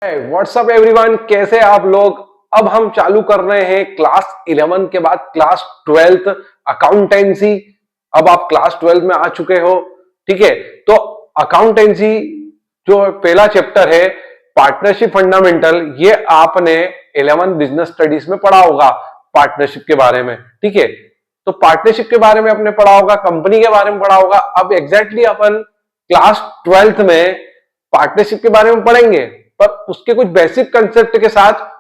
WhatsApp everyone, कैसे आप लोग। अब हम चालू कर रहे हैं क्लास 11 के बाद क्लास 12 अकाउंटेंसी। अब आप क्लास 12 में आ चुके हो, ठीक है। तो अकाउंटेंसी जो पहला चैप्टर है पार्टनरशिप फंडामेंटल, ये आपने 11 बिजनेस स्टडीज में पढ़ा होगा पार्टनरशिप के बारे में, ठीक है। तो पार्टनरशिप के बारे में आपने पढ़ा होगा, कंपनी के बारे में पढ़ा होगा। अब एग्जैक्टली अपन क्लास 12 में पार्टनरशिप के बारे में पढ़ेंगे, पर उसके कुछ बेसिक कंसेप्ट के साथ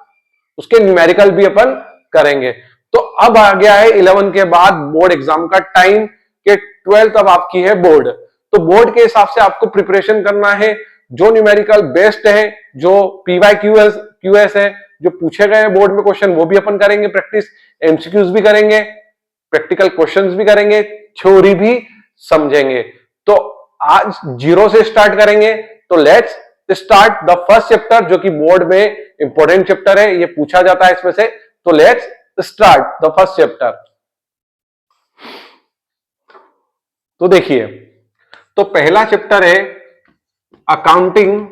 उसके न्यूमेरिकल भी अपन करेंगे। तो अब आ गया है 11 के बाद बोर्ड एग्जाम का टाइम, कि 12 अब आपकी है बोर्ड। तो बोर्ड के हिसाब से आपको प्रिपरेशन करना है। जो न्यूमेरिकल बेस्ड है, जो पीवाई क्यूएस है, जो पूछे गए बोर्ड में क्वेश्चन, वो भी अपन करेंगे प्रैक्टिस। एमसीक्यूज भी करेंगे, प्रैक्टिकल क्वेश्चंस भी करेंगे, थ्योरी भी समझेंगे। तो आज जीरो से स्टार्ट करेंगे। तो let's start the first chapter, जो कि बोर्ड में इंपॉर्टेंट चैप्टर है, ये पूछा जाता है इसमें से। तो let's start the first chapter. तो देखिए, तो पहला चैप्टर है accounting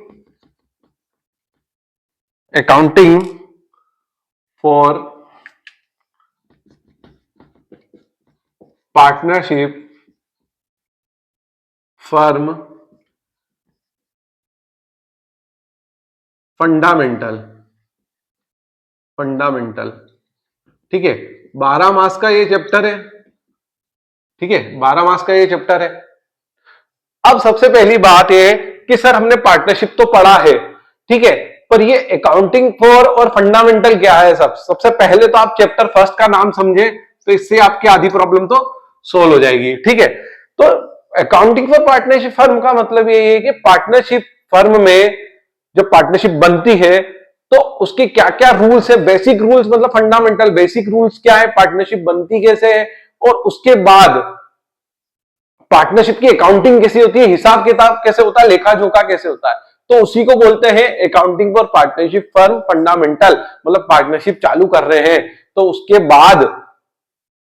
for partnership firm fundamental, ठीक है। 12 मार्क्स का ये चैप्टर है, ठीक है। 12 मार्क्स का ये चैप्टर है। अब सबसे पहली बात ये कि सर हमने पार्टनरशिप तो पढ़ा है, ठीक है, पर ये अकाउंटिंग फॉर और फंडामेंटल क्या है। सबसे पहले तो आप चैप्टर फर्स्ट का नाम समझे, तो इससे आपकी आधी प्रॉब्लम तो सोल्व हो जाएगी, ठीक है। तो अकाउंटिंग फॉर पार्टनरशिप फर्म का मतलब ये है कि पार्टनरशिप फर्म में जब पार्टनरशिप बनती है तो उसके क्या क्या रूल्स है, बेसिक रूल्स, मतलब फंडामेंटल बेसिक रूल्स क्या है, पार्टनरशिप बनती कैसे है, और उसके बाद पार्टनरशिप की अकाउंटिंग कैसी होती है, हिसाब किताब कैसे होता है, लेखा जोखा कैसे होता है। तो उसी को बोलते हैं accounting for partnership firm fundamental. मतलब पार्टनरशिप चालू कर रहे हैं तो उसके बाद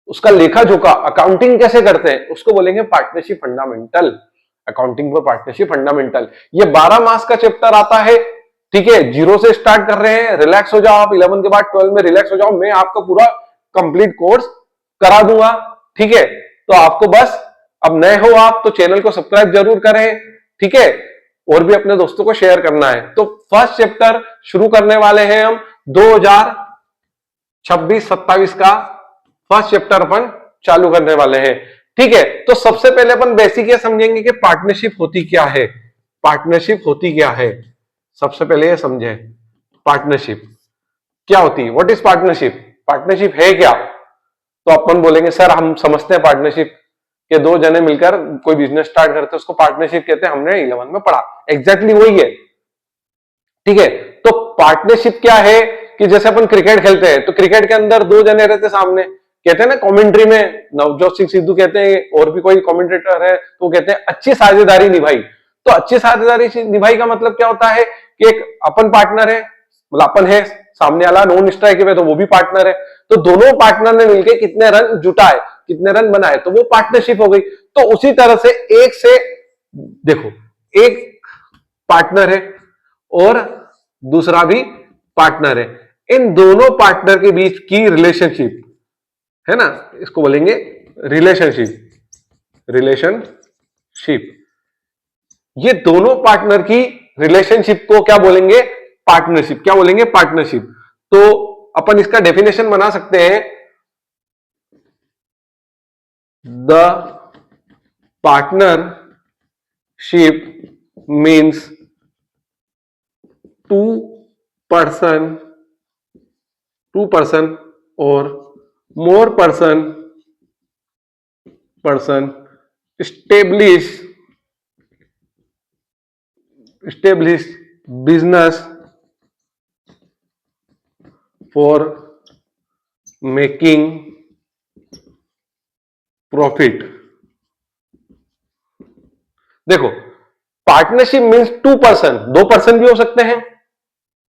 उसका लेखा जोखा, अकाउंटिंग कैसे करते हैं, उसको बोलेंगे partnership fundamental. Accounting for partnership fundamental, ये 12 मार्क्स का चैप्टर आता है, ठीक है। जीरो से स्टार्ट कर रहे हैं, रिलैक्स हो जाओ आप, 11 के बाद 12 में रिलैक्स हो जाओ, मैं आपका पूरा कंप्लीट कोर्स करा दूंगा, ठीक है। तो आपको बस, अब नए हो आप तो चैनल को सब्सक्राइब जरूर करें, ठीक है, और भी अपने दोस्तों को शेयर करना है। तो फर्स्ट चैप्टर शुरू करने वाले हैं हम 2026-27 का फर्स्ट चैप्टर अपन चालू करने वाले हैं, ठीक है। तो सबसे पहले अपन बेसिक ये समझेंगे कि पार्टनरशिप होती क्या है। पार्टनरशिप होती क्या है, सबसे पहले ये समझे पार्टनरशिप क्या होती है। व्हाट इज पार्टनरशिप, पार्टनरशिप है क्या। तो अपन बोलेंगे सर हम समझते हैं पार्टनरशिप के दो जने मिलकर कोई बिजनेस स्टार्ट करते हैं, उसको पार्टनरशिप कहते हैं, हमने 11 में पढ़ा, एग्जैक्टली वही है, ठीक है। तो पार्टनरशिप क्या है कि जैसे अपन क्रिकेट खेलते हैं तो क्रिकेट के अंदर दो जने रहते सामने, कहते हैं ना कमेंट्री में, नवजोत सिंह सिद्धू कहते हैं, और भी कोई कमेंटेटर है तो कहते हैं अच्छी साझेदारी निभाई। तो अच्छी साझेदारी निभाई का मतलब क्या होता है कि एक अपन पार्टनर है, मतलब अपन है, सामने वाला नॉन स्ट्राइक पे तो वो भी पार्टनर है, तो दोनों पार्टनर ने मिलकर कितने रन जुटाए, कितने रन बनाए, तो वो पार्टनरशिप हो गई। तो उसी तरह से एक से देखो, एक पार्टनर है और दूसरा भी पार्टनर है, इन दोनों पार्टनर के बीच की रिलेशनशिप है ना, इसको बोलेंगे रिलेशनशिप। ये दोनों पार्टनर की रिलेशनशिप को क्या बोलेंगे, पार्टनरशिप। क्या बोलेंगे, पार्टनरशिप। तो अपन इसका डेफिनेशन बना सकते हैं, the partnership means two person और more person establish business for making profit। देखो, पार्टनरशिप मीन्स टू पर्सन, दो पर्सन भी हो सकते हैं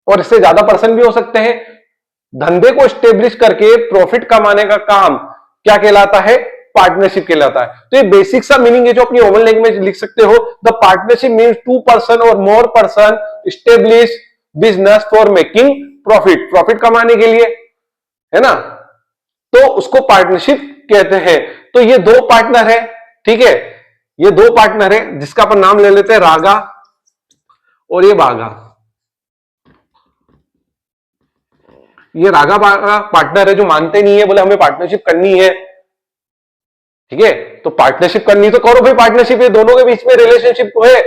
और इससे ज्यादा पर्सन भी हो सकते हैं। धंधे को स्टेब्लिश करके प्रॉफिट कमाने का काम क्या कहलाता है, पार्टनरशिप कहलाता है। तो ये बेसिक सा मीनिंग है जो अपनी ओवन लैंग्वेज लिख सकते हो। The partnership means two person और more person establish business for making profit, profit कमाने के लिए, है ना, तो उसको पार्टनरशिप कहते हैं। तो ये दो पार्टनर है, ठीक है, ये दो पार्टनर है जिसका अपन नाम ले लेते हैं रागा और ये बागा। ये रागा बागा पार्टनर है जो मानते नहीं है, बोले हमें पार्टनरशिप करनी है, ठीक है, तो पार्टनरशिप करनी तो करो भाई, पार्टनरशिप ये दोनों के बीच में रिलेशनशिप है,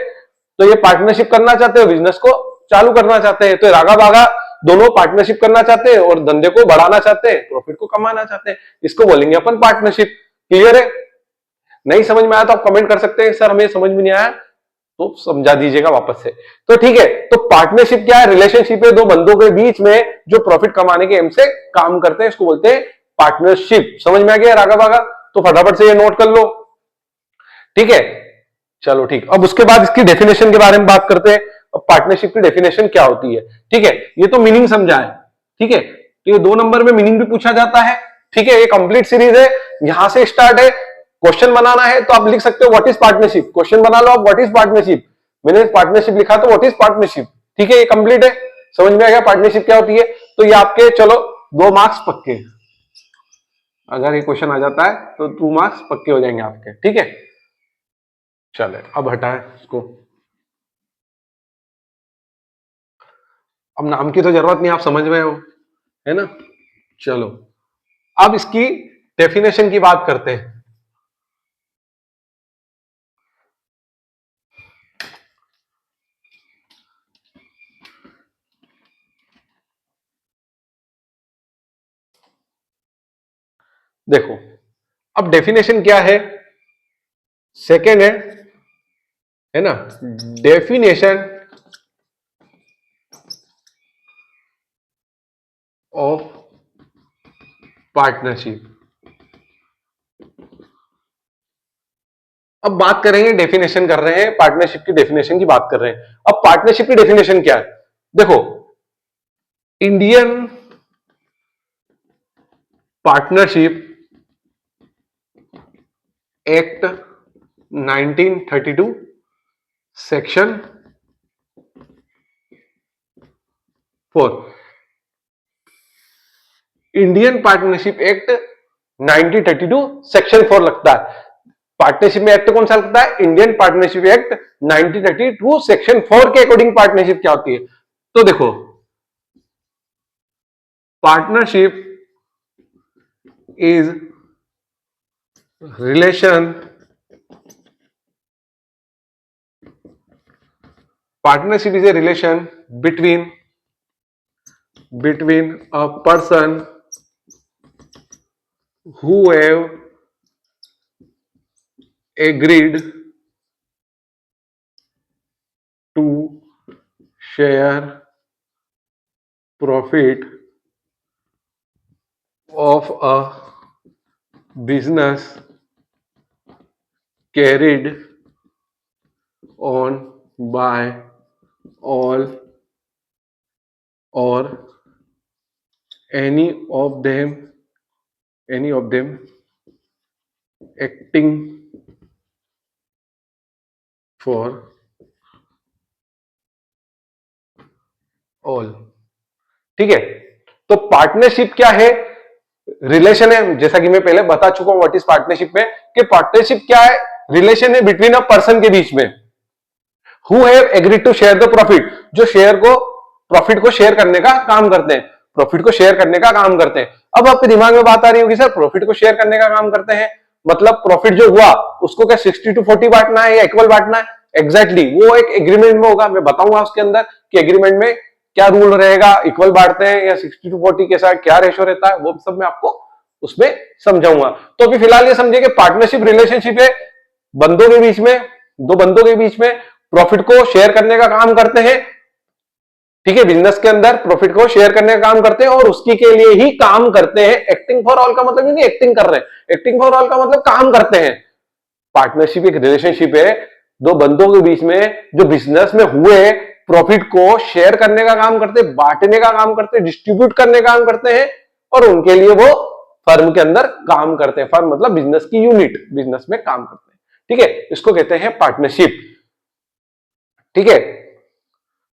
तो ये पार्टनरशिप करना चाहते हो, बिजनेस को चालू करना चाहते हैं, तो रागा बागा दोनों पार्टनरशिप करना चाहते हैं और धंधे को बढ़ाना चाहते हैं, प्रॉफिट को कमाना चाहते हैं, इसको बोलेंगे अपन पार्टनरशिप। क्लियर है? नहीं समझ में आया तो आप कमेंट कर सकते हैं सर हमें समझ में नहीं आया, तो समझा दीजिएगा वापस से। तो ठीक है, तो पार्टनरशिप क्या है? रिलेशनशिप है दो बंदों के बीच में जो प्रॉफिट कमाने के एम से काम करते हैं, इसको बोलते हैं पार्टनरशिप। समझ में आ गया रागा बागा? तो फटाफट से ये नोट कर लो, ठीक है, चलो ठीक। अब उसके बाद इसकी डेफिनेशन के बारे में बात करते हैं। अब पार्टनरशिप की डेफिनेशन क्या होती है, ठीक है, ये तो मीनिंग समझा है, ठीक है, तो ये 2 नंबर में मीनिंग भी पूछा जाता है, ठीक है, ये कंप्लीट सीरीज है, यहां से स्टार्ट है। क्वेश्चन बनाना है तो आप लिख सकते हो व्हाट इज पार्टनरशिप, क्वेश्चन बना लो आप व्हाट इज पार्टनरशिप, मैंने पार्टनरशिप लिखा तो व्हाट इज पार्टनरशिप, ठीक है, ये कंप्लीट है। समझ में आ गया पार्टनरशिप क्या होती है? तो ये आपके चलो 2 मार्क्स पक्के, अगर ये क्वेश्चन आ जाता है तो 2 मार्क्स पक्के हो जाएंगे आपके, ठीक है। चले अब हटाए इसको, अब नाम की तो जरूरत नहीं, आप समझ में हो, है ना। चलो अब इसकी डेफिनेशन की बात करते हैं। देखो अब डेफिनेशन क्या है, सेकेंड है ना, डेफिनेशन ऑफ पार्टनरशिप। अब बात करेंगे, डेफिनेशन कर रहे हैं, पार्टनरशिप की डेफिनेशन की बात कर रहे हैं। अब पार्टनरशिप की डेफिनेशन क्या है? देखो Indian partnership act 1932 section 4, Indian partnership act 1932 section 4 लगता है। पार्टनरशिप में एक्ट कौन सा लगता है? इंडियन पार्टनरशिप एक्ट 1932 सेक्शन 4 के अकॉर्डिंग पार्टनरशिप क्या होती है? तो देखो partnership is relation, partnership is a relation between a person who have agreed to share profit of a business carried on by all or any of them acting for all। ठीक है, तो partnership क्या है? Relation है, जैसा कि मैं पहले बता चुका हूं व्हाट इज पार्टनरशिप में, कि पार्टनरशिप क्या है? रिलेशन है बिटवीन अ पर्सन के बीच में, who have agreed to share the profit, जो शेयर को प्रॉफिट को शेयर करने का काम करते हैं, प्रॉफिट को शेयर करने का काम करते हैं। अब आपके दिमाग में बात आ रही होगी सर प्रॉफिट को शेयर करने का काम करते हैं मतलब प्रॉफिट जो हुआ उसको क्या 60-40 बांटना है या इक्वल बांटना है? एग्जैक्टली वो एक एग्रीमेंट में होगा, मैं बताऊंगा उसके अंदर कि एग्रीमेंट में क्या रूल रहेगा, इक्वल बांटते हैं या 60-40 के साथ क्या रेशो रहता है, वो सब मैं आपको उसमें समझाऊंगा। तो अभी फिलहाल ये समझिए कि पार्टनरशिप रिलेशनशिप है बंदों के बीच में, दो बंदों के बीच में प्रॉफिट को शेयर करने का काम करते हैं, ठीक है, बिजनेस के अंदर प्रॉफिट को शेयर करने का काम करते हैं और उसकी के लिए ही काम करते हैं। एक्टिंग फॉर ऑल का मतलब नहीं एक्टिंग कर रहे हैं, एक्टिंग फॉर ऑल का मतलब काम करते हैं। पार्टनरशिप एक रिलेशनशिप है दो बंदों के बीच में जो बिजनेस में हुए प्रॉफिट को शेयर करने का काम करते हैं, बांटने का काम करते हैं, डिस्ट्रीब्यूट करने का काम करते हैं और उनके लिए वो फर्म के अंदर काम करते हैं। फर्म मतलब बिजनेस की यूनिट, बिजनेस में काम करते हैं, ठीक है, इसको कहते हैं पार्टनरशिप, ठीक है।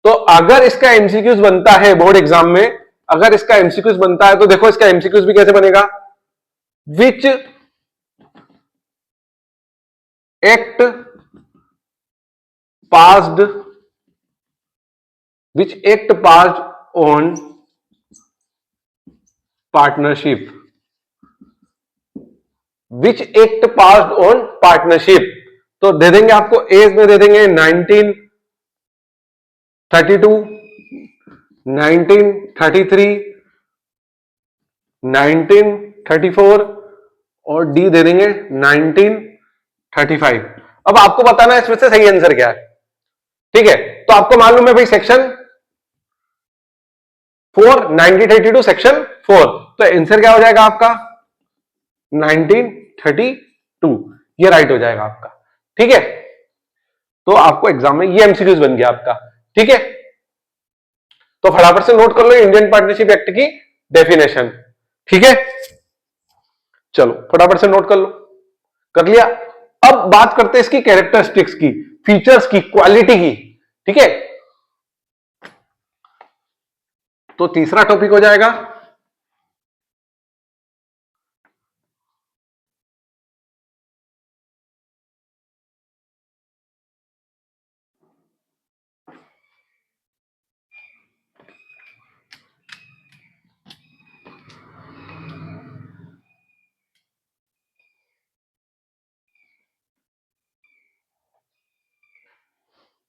तो अगर इसका एमसीक्यूज बनता है बोर्ड एग्जाम में, अगर इसका एमसीक्यूज बनता है तो देखो इसका एमसीक्यूज भी कैसे बनेगा, which act passed, which act passed on partnership, which act passed on partnership। तो दे देंगे आपको एज में दे देंगे 1932, 1933, 1934 और डी दे देंगे 1935। अब आपको बताना है इसमें से सही आंसर क्या है। ठीक है, तो आपको मालूम है भाई सेक्शन 4, 1932 सेक्शन 4, तो आंसर क्या हो जाएगा आपका 1932, ये राइट हो जाएगा आपका। ठीक है, तो आपको एग्जाम में ये एमसीक्यूज बन गया आपका। ठीक है, तो फटाफट से नोट कर लो इंडियन पार्टनरशिप एक्ट की डेफिनेशन। ठीक है, चलो फटाफट से नोट कर लो, कर लिया। अब बात करते हैं इसकी कैरेक्टरिस्टिक्स की, फीचर्स की, क्वालिटी की। ठीक है, तो तीसरा टॉपिक हो जाएगा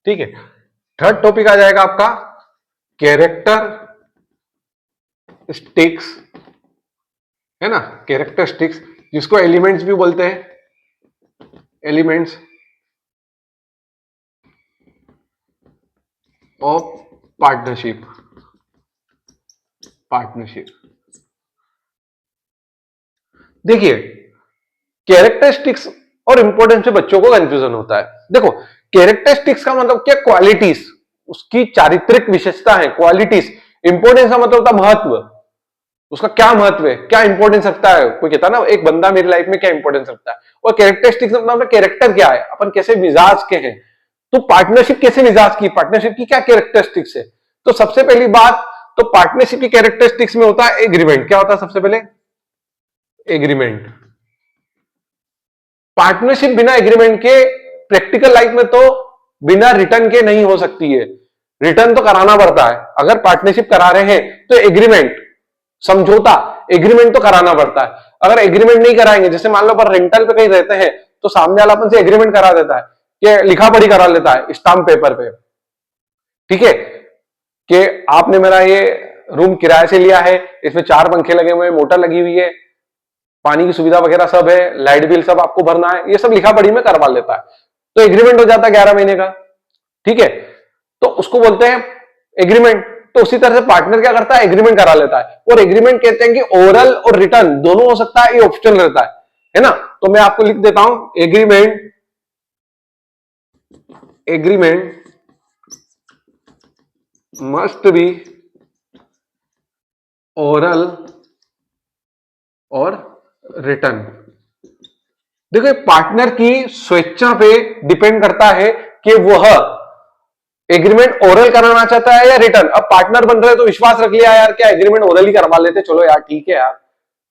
ठीक है, थर्ड टॉपिक आ जाएगा आपका कैरेक्टर स्टिक्स, है ना, कैरेक्टर स्टिक्स जिसको एलिमेंट्स भी बोलते हैं, एलिमेंट्स ऑफ पार्टनरशिप, पार्टनरशिप। देखिए कैरेक्टरिस्टिक्स और इंपॉर्टेंस से बच्चों को कंफ्यूजन होता है। देखो कैरेक्टरिस्टिक्स का मतलब क्या, क्वालिटीज, उसकी चारित्रिक विशेषता है, क्वालिटीज। इंपॉर्टेंस का मतलब होता है महत्व, उसका क्या महत्व है, क्या इंपॉर्टेंस रखता है। कोई कहता है ना एक बंदा मेरी लाइफ में क्या इंपॉर्टेंस रखता है, और कैरेक्टरिस्टिक्स मतलब कैरेक्टर क्या है, अपन कैसे मिजाज के हैं। तो पार्टनरशिप कैसे मिजाज की, पार्टनरशिप की क्या कैरेक्टरिस्टिक्स है। तो सबसे पहली बात, तो पार्टनरशिप की कैरेक्टरिस्टिक्स में होता है एग्रीमेंट। क्या होता है सबसे पहले, एग्रीमेंट। पार्टनरशिप बिना एग्रीमेंट के प्रैक्टिकल लाइफ में तो बिना रिटर्न के नहीं हो सकती है, रिटर्न तो कराना पड़ता है। अगर पार्टनरशिप करा रहे हैं तो एग्रीमेंट, समझौता, एग्रीमेंट तो कराना पड़ता है। अगर एग्रीमेंट नहीं कराएंगे, जैसे मान लो पर रेंटल पे कहीं रहते हैं, तो सामने वाला अपन से एग्रीमेंट करा देता है, कि लिखा पढ़ी करा लेता है स्टाम्प पेपर पे। ठीक है, कि आपने मेरा ये रूम किराए से लिया है, इसमें 4 पंखे लगे हुए हैं, मोटर लगी हुई है, पानी की सुविधा वगैरह सब है, लाइट बिल सब आपको भरना है, ये सब लिखा पढ़ी में करवा लेता है, तो एग्रीमेंट हो जाता है 11 महीने का। ठीक है, तो उसको बोलते हैं एग्रीमेंट। तो उसी तरह से पार्टनर क्या करता है, एग्रीमेंट करा लेता है। और एग्रीमेंट कहते हैं कि ओरल और रिटर्न दोनों हो सकता है, ये ऑप्शनल रहता है ना। तो मैं आपको लिख देता हूं agreement, agreement must be oral और रिटर्न। देखो पार्टनर की स्वेच्छा पे डिपेंड करता है कि वह एग्रीमेंट ओरल कराना चाहता है या रिटर्न। अब पार्टनर बन रहे तो विश्वास रख लिया यार, क्या एग्रीमेंट ओरल ही करवा लेते, चलो यार ठीक है यार,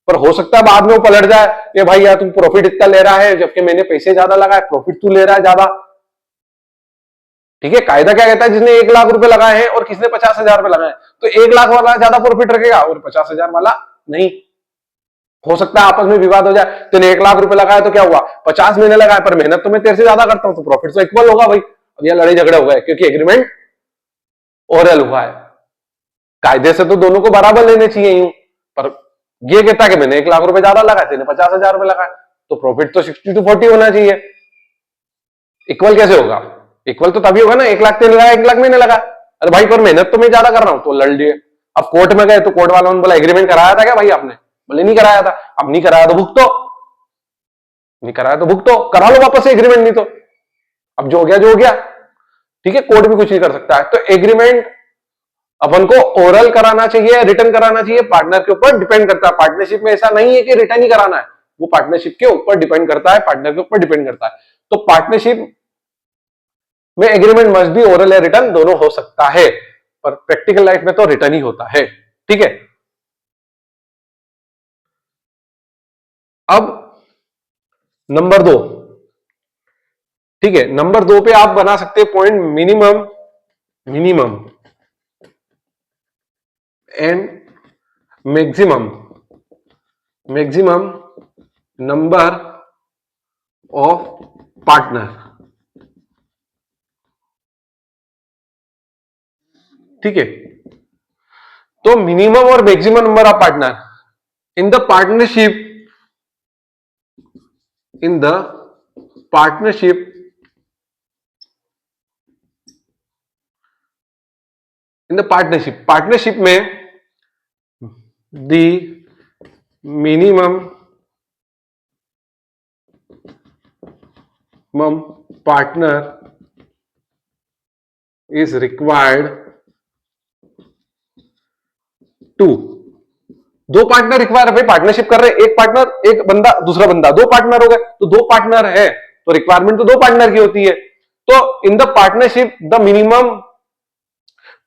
पर हो सकता है बाद में वो पलट जाए कि भाई यार तुम प्रॉफिट इतना ले रहा है, जबकि मैंने पैसे ज्यादा लगाए, प्रॉफिट तू ले रहा है ज्यादा। ठीक है, कायदा क्या कहता है, जिसने 1 लाख रुपए लगाए हैं और किसने 50,000 रुपए लगाए, तो 1 लाख वाला ज्यादा प्रॉफिट रखेगा और 50,000 वाला नहीं। हो सकता है आपस में विवाद हो जाए, तेने 1 लाख रुपए लगाया तो क्या हुआ, 50 मैंने लगाए, पर मेहनत तो मैं तेरे से ज्यादा करता हूं, तो प्रॉफिट तो इक्वल होगा भाई। अब यह लड़ाई झगड़ा हुआ है क्योंकि एग्रीमेंट ओरल हुआ है। कायदे से तो दोनों को बराबर लेने चाहिए यूं, पर ये कहता है कि मैंने 1 लाख रुपए ज्यादा लगाए, तेने 50,000 रुपए लगाए, तो प्रॉफिट तो 60-40 होना चाहिए। इक्वल कैसे होगा, इक्वल तो तभी होगा ना, 1 लाख तेने लगाया, 1 लाख मैंने लगा। अरे भाई पर मेहनत तो मैं ज्यादा कर रहा हूं, तो लड़ लिए। अब कोर्ट में गए तो कोर्ट वालों ने बोला एग्रीमेंट कराया था क्या भाई आपने, बोले नहीं कराया था। अब नहीं कराया तो भुगतो, नहीं कराया तो भुगतो, करा लो वापस से एग्रीमेंट, नहीं तो अब जो हो गया जो हो गया। ठीक है, कोर्ट भी कुछ नहीं कर सकता है। तो एग्रीमेंट अपन को ओरल कराना चाहिए, रिटर्न कराना चाहिए, पार्टनर के ऊपर डिपेंड करता है। पार्टनरशिप में ऐसा नहीं है कि रिटर्न ही कराना है, वो पार्टनरशिप के ऊपर डिपेंड करता है, पार्टनर के ऊपर डिपेंड करता है। तो पार्टनरशिप में एग्रीमेंट मस्ट बी ओरल या रिटर्न, दोनों हो सकता है, पर प्रैक्टिकल लाइफ में तो रिटर्न ही होता है। ठीक है, अब नंबर 2, ठीक है, नंबर 2 पे आप बना सकते हैं point minimum, minimum and maximum, maximum number of partner. ठीक है, तो मिनिमम और maximum number of partner in the partnership, in the partnership, in the partnership, partnership में the minimum partner is required two, दो पार्टनर रिक्वायर है भाई, partnership कर रहे हैं, एक पार्टनर, एक बंदा, दूसरा बंदा, दो पार्टनर हो गए, तो दो पार्टनर है तो रिक्वायरमेंट तो दो पार्टनर की होती है। तो in the partnership the minimum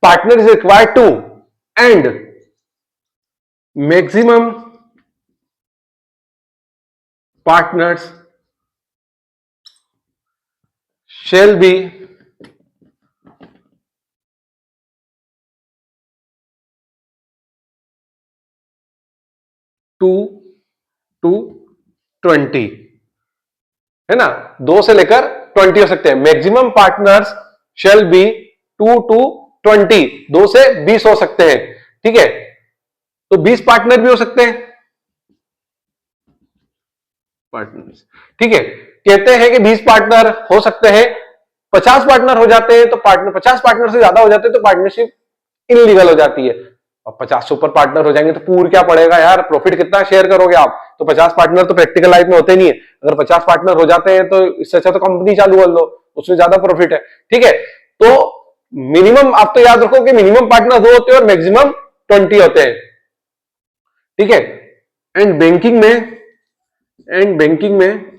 partner is required two and maximum partners shall be 2 to 20, है ना, 2 से लेकर 20 हो सकते हैं। Maximum partners shall be 2 to 20, 2 से 20 हो सकते हैं। ठीक है, तो 20 पार्टनर भी हो सकते हैं, पार्टनर्स। ठीक है, कहते हैं कि 20 पार्टनर हो सकते हैं, 50 पार्टनर हो जाते हैं तो पार्टनर, 50 पार्टनर से ज्यादा हो जाते हैं तो पार्टनरशिप इनलीगल हो जाती है। और 50 से ऊपर पार्टनर हो जाएंगे तो पूर क्या पड़ेगा यार, प्रॉफिट कितना शेयर करोगे आप, तो 50 पार्टनर तो प्रैक्टिकल लाइफ में होते नहीं है। अगर 50 पार्टनर हो जाते हैं तो इससे अच्छा तो कंपनी चालू कर लो, उसमें ज्यादा प्रॉफिट है। ठीक है, तो मिनिमम आप तो याद रखो कि मिनिमम पार्टनर 2 होते हैं और मैक्सिमम 20 होते हैं। ठीक है, एंड बैंकिंग में, एंड बैंकिंग में,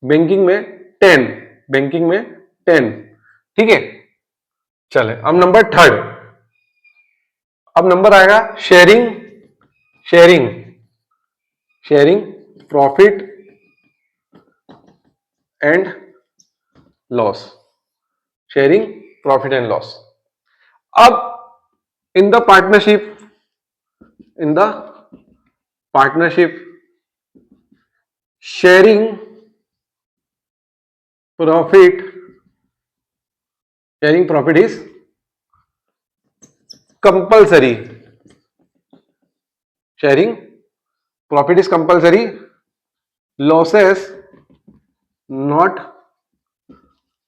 बैंकिंग में 10, बैंकिंग में 10। ठीक है, चले अब नंबर 3, अब नंबर आएगा sharing, sharing, sharing profit and loss, sharing profit and loss. अब in the partnership, in the partnership sharing profit, sharing profit is compulsory, sharing profit is compulsory, losses not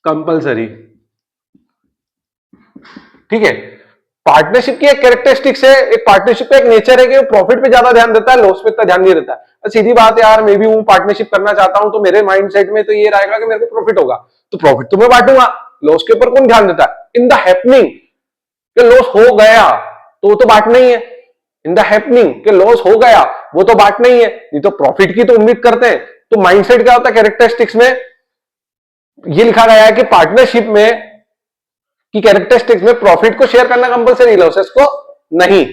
compulsory. ठीक है, partnership की एक characteristics है, एक partnership का एक nature है कि वो प्रॉफिट पे ज्यादा ध्यान देता है, लॉस पे इतना ध्यान नहीं देता है। सीधी बात है यार, मैं भी हूं पार्टनरशिप करना चाहता हूं तो मेरे माइंडसेट में तो ये रहेगा कि मेरे को प्रॉफिट होगा तो प्रॉफिट तो मैं बांटूंगा, लॉस के ऊपर कौन ध्यान देता है। इन द हैपनिंग कि लॉस हो गया तो वो तो बांटना ही है, इन द हैपनिंग कि लॉस हो गया वो तो बांटना ही है, नहीं तो प्रॉफिट की तो उम्मीद करते हैं। तो माइंडसेट क्या होता है कैरेक्टरिस्टिक्स में, ये लिखा गया है कि पार्टनरशिप में की कैरेक्टरिस्टिक्स में प्रॉफिट को शेयर करना कंपलसरी, लॉसेस को नहीं।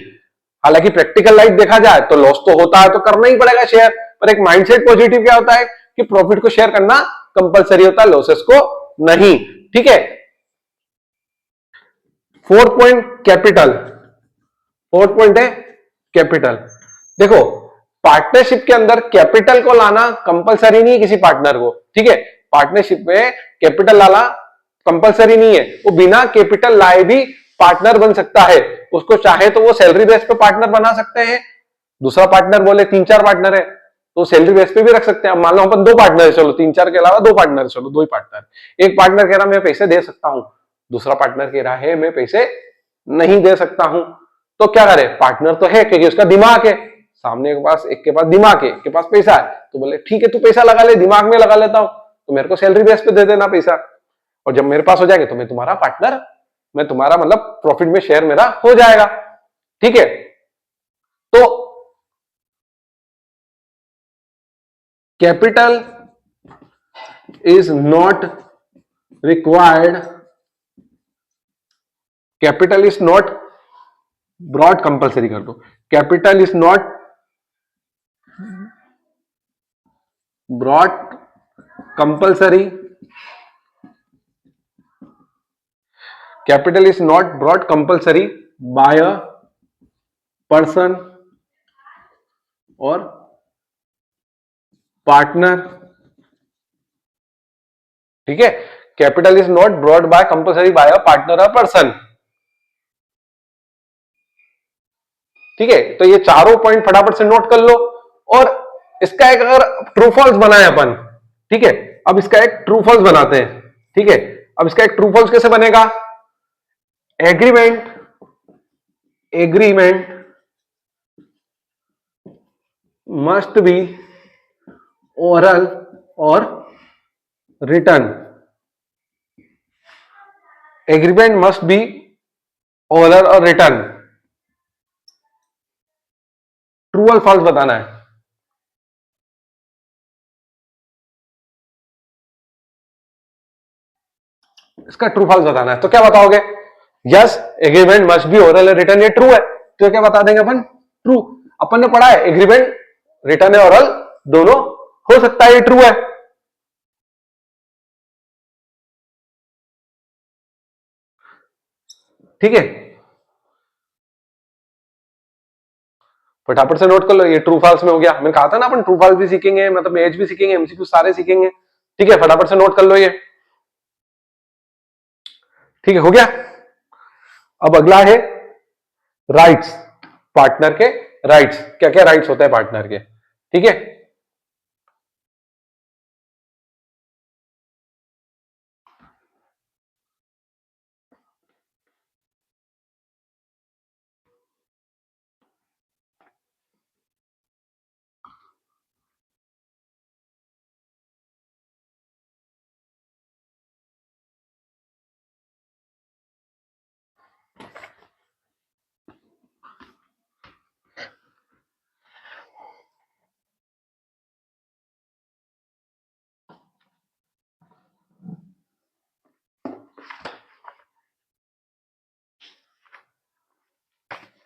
हालांकि प्रैक्टिकल लाइफ देखा जाए तो लॉस तो होता है तो करना ही पड़ेगा शेयर, पर एक माइंडसेट पॉजिटिव क्या होता है कि प्रॉफिट को शेयर करना कंपलसरी होता है, लॉसेस को नहीं। ठीक है, 4th point capital, 4th point है कैपिटल। देखो पार्टनरशिप के अंदर कैपिटल को लाना कंपलसरी नहीं है किसी पार्टनर को। ठीक है, पार्टनरशिप में कैपिटल लाना कंपलसरी नहीं है, वो बिना कैपिटल लाए भी पार्टनर बन सकता है। उसको चाहे तो वो सैलरी बेस पे पार्टनर बना सकते हैं, दूसरा पार्टनर बोले 3-4 पार्टनर है तो सैलरी बेस पे भी रख सकते हैं। मान लो अपन 2 पार्टनर है, चलो 3-4 के अलावा 2 पार्टनर, चलो 2 ही पार्टनर। एक पार्टनर कह रहा मैं पैसे दे सकता हूं, दूसरा पार्टनर कह रहा है मैं पैसे नहीं दे सकता हूं, तो क्या करे, पार्टनर तो है क्योंकि उसका दिमाग है, सामने के पास, एक के पास दिमाग है, एक के पास पैसा है, तो बोले ठीक है तू पैसा लगा ले, दिमाग में लगा लेता हूं, तो मेरे को सैलरी बेस पे दे देना पैसा, और जब मेरे पास हो जाएगा तो मैं तुम्हारा पार्टनर, मैं तुम्हारा मतलब प्रॉफिट में शेयर मेरा हो जाएगा। ठीक है, तो capital is not required capital is not brought compulsory कर दो, capital is not brought compulsory, capital is not brought compulsory by a person और पार्टनर। ठीक है, capital is not brought by compulsory by a partner और person. ठीक है, तो ये चारों पॉइंट फटाफट से नोट कर लो। और इसका एक अगर ट्रू फॉल्स बनाए अपन, ठीक है, अब इसका एक ट्रू फॉल्स बनाते हैं। ठीक है, अब इसका एक ट्रू फॉल्स कैसे बनेगा? Agreement agreement must be oral और written, agreement must be oral और रिटर्न। ट्रू और फॉल्स बताना है। इसका ट्रू फॉल्स बताना है, तो क्या बताओगे? Yes, agreement must be oral और रिटर्न, ये ट्रू है, तो क्या बता देंगे अपन? ट्रू। अपन ने पढ़ा है एग्रीमेंट रिटर्न है ओरल दोनों हो सकता है, ये ट्रू है। ठीक है, फटाफट से नोट कर लो, ये ट्रू फॉल्स में हो गया। मैंने कहा था ना अपन ट्रू फॉल्स भी सीखेंगे, मतलब एज भी सीखेंगे, एमसीक्यू सारे सीखेंगे। ठीक है, फटाफट से नोट कर लो ये। ठीक है, हो गया। अब अगला है राइट्स, पार्टनर के राइट्स। क्या क्या राइट्स होते हैं पार्टनर के? ठीक है,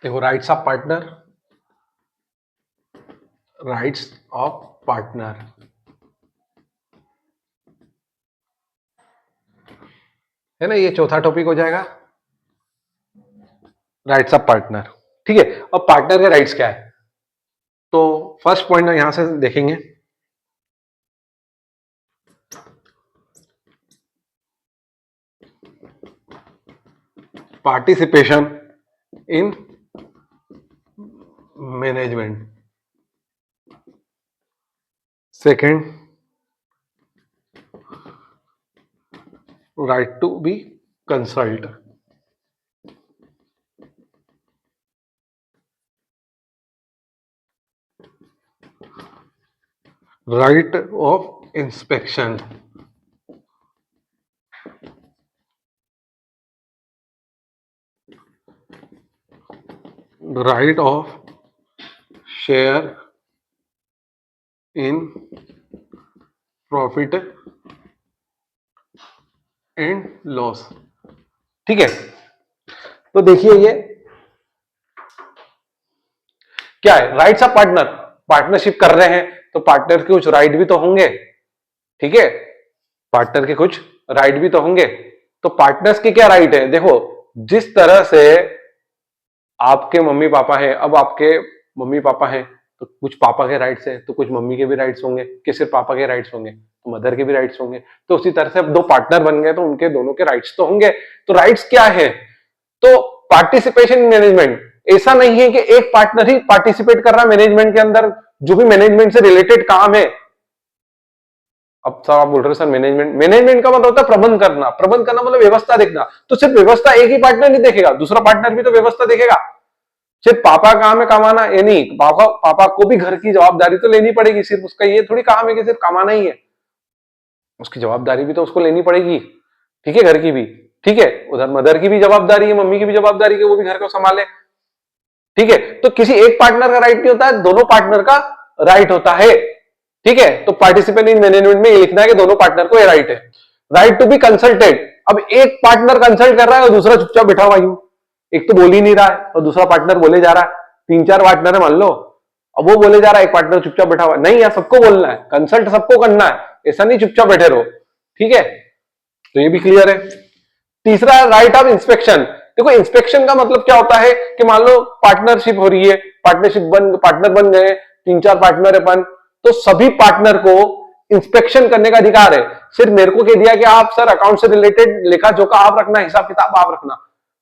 देखो rights of partner, rights of partner, है ना, ये चौथा टॉपिक हो जाएगा, राइट्स ऑफ पार्टनर। ठीक है, अब पार्टनर के राइट्स क्या है? तो फर्स्ट पॉइंट यहां से देखेंगे, participation in management. Second, right to be consult. Right of inspection, right of share in profit and loss. ठीक है, तो देखिए ये क्या है? राइट्स ऑफ पार्टनर, पार्टनरशिप कर रहे हैं तो पार्टनर के कुछ राइट भी तो होंगे। ठीक है, पार्टनर के कुछ राइट भी तो होंगे। तो पार्टनर्स के क्या राइट है? देखो, जिस तरह से आपके मम्मी पापा हैं, अब आपके मम्मी पापा हैं तो कुछ पापा के राइट्स हैं, तो कुछ मम्मी के भी राइट्स होंगे, कि सिर्फ पापा के राइट्स होंगे, तो मदर के भी राइट्स होंगे। तो उसी तरह से अब दो पार्टनर बन गए तो उनके दोनों के राइट्स तो होंगे। तो राइट्स क्या है? तो पार्टिसिपेशन इन मैनेजमेंट, ऐसा नहीं है कि एक पार्टनर ही पार्टिसिपेट कर रहा है मैनेजमेंट के अंदर, जो भी मैनेजमेंट से रिलेटेड काम है। अब सर आप बोल रहे हो सर मैनेजमेंट, मैनेजमेंट का मतलब होता है प्रबंध करना, प्रबंध करना मतलब व्यवस्था देखना। तो सिर्फ व्यवस्था एक ही पार्टनर नहीं देखेगा, दूसरा पार्टनर भी तो व्यवस्था देखेगा। सिर्फ पापा का काम है कमाना, ये नहीं, पापा पापा को भी घर की जवाबदारी तो लेनी पड़ेगी। सिर्फ उसका ये थोड़ी काम है कि सिर्फ कमाना ही है, उसकी जवाबदारी भी तो उसको लेनी पड़ेगी। ठीक है, घर की भी। ठीक है, उधर मदर की भी जवाबदारी है, मम्मी की भी जवाबदारी है, वो भी घर को संभाले। ठीक है, तो किसी एक पार्टनर का राइट नहीं होता है, दोनों पार्टनर का राइट होता है। ठीक है, तो पार्टिसिपेंट इन मैनेजमेंट में ये लिखना है कि दोनों पार्टनर को ये राइट है। Right to be consulted. अब एक पार्टनर कंसल्ट कर रहा है और दूसरा चुपचाप बैठा हुआ यूं, एक तो बोल ही नहीं रहा है और दूसरा पार्टनर बोले जा रहा है, 3-4 पार्टनर है मान लो, अब वो बोले जा रहा है, एक पार्टनर चुपचाप बैठा हुआ, नहीं यार सबको बोलना है, कंसल्ट सबको करना है, ऐसा नहीं चुपचाप बैठे रहो, ठीक है। तो ये भी क्लियर है। तीसरा राइट ऑफ इंस्पेक्शन। देखो इंस्पेक्शन का मतलब क्या होता है कि मान लो पार्टनरशिप हो रही है, पार्टनर बन गए, 3-4 पार्टनर है अपन, तो सभी पार्टनर को इंस्पेक्शन करने का अधिकार है। सिर्फ मेरे को कह दिया कि आप सर अकाउंट से रिलेटेड लेखा जोखा आप रखना, हिसाब किताब आप रखना,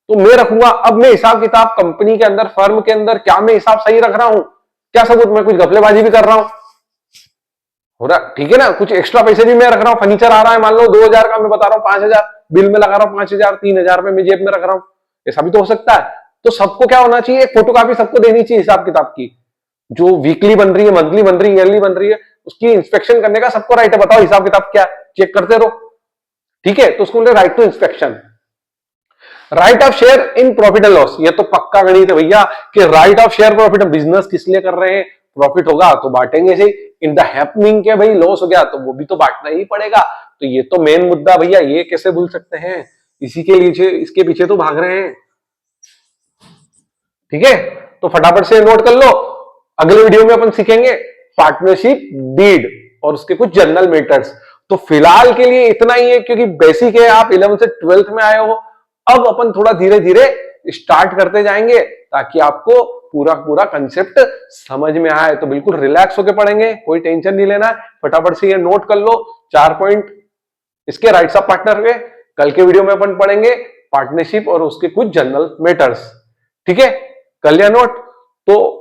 तो मैं रखूंगा। अब मैं हिसाब किताब कंपनी के अंदर, फर्म के अंदर, क्या मैं हिसाब सही रख रहा हूं, क्या सबूत, मैं कुछ घपलेबाजी भी कर रहा हूं, हो रहा ठीक है ना, कुछ एक्स्ट्रा पैसे भी मैं रख रहा हूं, फर्नीचर आ रहा है मान लो 2000 का, मैं बता रहा हूं 5000 बिल में लगा रहा हूं, 5000 3000 में जेब में रख रहा हूं, ऐसा भी तो हो सकता है। तो सबको क्या होना चाहिए, फोटोकॉपी सबको देनी चाहिए हिसाब किताब की, जो वीकली बन रही है, मंथली बन रही है, ईयरली बन रही है, उसकी इंस्पेक्शन करने का सबको राइट है। बताओ हिसाब किताब क्या, चेक करते रहो, ठीक है। तो उसको बोलते right to inspection. Right of share in profit and loss, ये तो पक्का गणित है भैया कि right of share profit, business किस लिए कर रहे हैं, प्रॉफिट होगा तो बांटेंगे सही, इन द हैपनिंग के भाई लॉस हो गया तो वो भी तो बांटना ही पड़ेगा। तो ये तो मेन मुद्दा भैया, ये कैसे भूल सकते हैं, इसी के लिए इसके पीछे तो भाग रहे हैं, ठीक है। तो फटाफट से नोट कर लो, अगले वीडियो में अपन सीखेंगे पार्टनरशिप डीड और उसके कुछ जनरल मैटर्स। तो फिलहाल के लिए इतना ही है, क्योंकि बेसिक है, आप 11 से 12th में आए हो, अब अपन थोड़ा धीरे धीरे स्टार्ट करते जाएंगे ताकि आपको पूरा पूरा कंसेप्ट समझ में आए। तो बिल्कुल रिलैक्स होकर पढ़ेंगे, कोई टेंशन नहीं लेना, फटाफट से ये नोट कर लो 4 पॉइंट इसके राइट्स ऑफ पार्टनर के। कल के वीडियो में अपन पढ़ेंगे पार्टनरशिप और उसके कुछ जनरल मैटर्स, ठीक है। कर लिया नोट? तो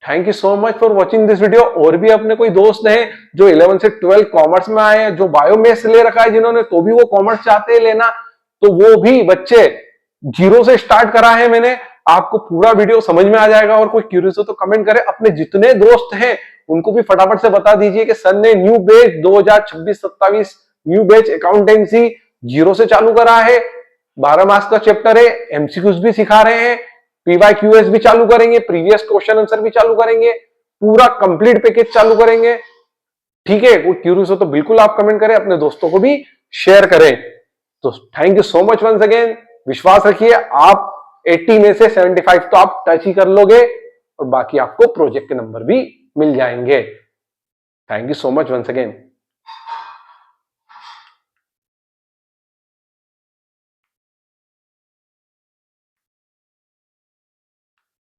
thank you so much for watching this video. और भी अपने कोई दोस्त हैं जो 11 से 12 कॉमर्स में आए हैं, जो बायोमेस ले रखा है जिन्होंने, तो भी वो कॉमर्स चाहते हैं लेना, तो वो भी बच्चे जीरो से स्टार्ट करा है मैंने, आपको पूरा वीडियो समझ में आ जाएगा। और कोई क्यूरियस हो तो कमेंट करें, अपने जितने दोस्त हैं उनको भी फटाफट से बता दीजिए कि सर ने new batch 2026-27 new batch accountancy zero से चालू करा है, 12 मार्क्स का चैप्टर है, एमसीक्यूज भी सिखा रहे हैं, पीवाईक्यूएस भी चालू करेंगे, प्रीवियस क्वेश्चन आंसर भी चालू करेंगे, पूरा कंप्लीट पैकेज चालू करेंगे, ठीक है। कोई क्यूरियस हो तो बिल्कुल आप कमेंट करें, अपने दोस्तों को भी शेयर करें। तो thank you so much once again, विश्वास रखिए आप 80 में से 75 तो आप टच ही कर लोगे और बाकी आपको प्रोजेक्ट के नंबर भी मिल जाएंगे। Thank you so much once again.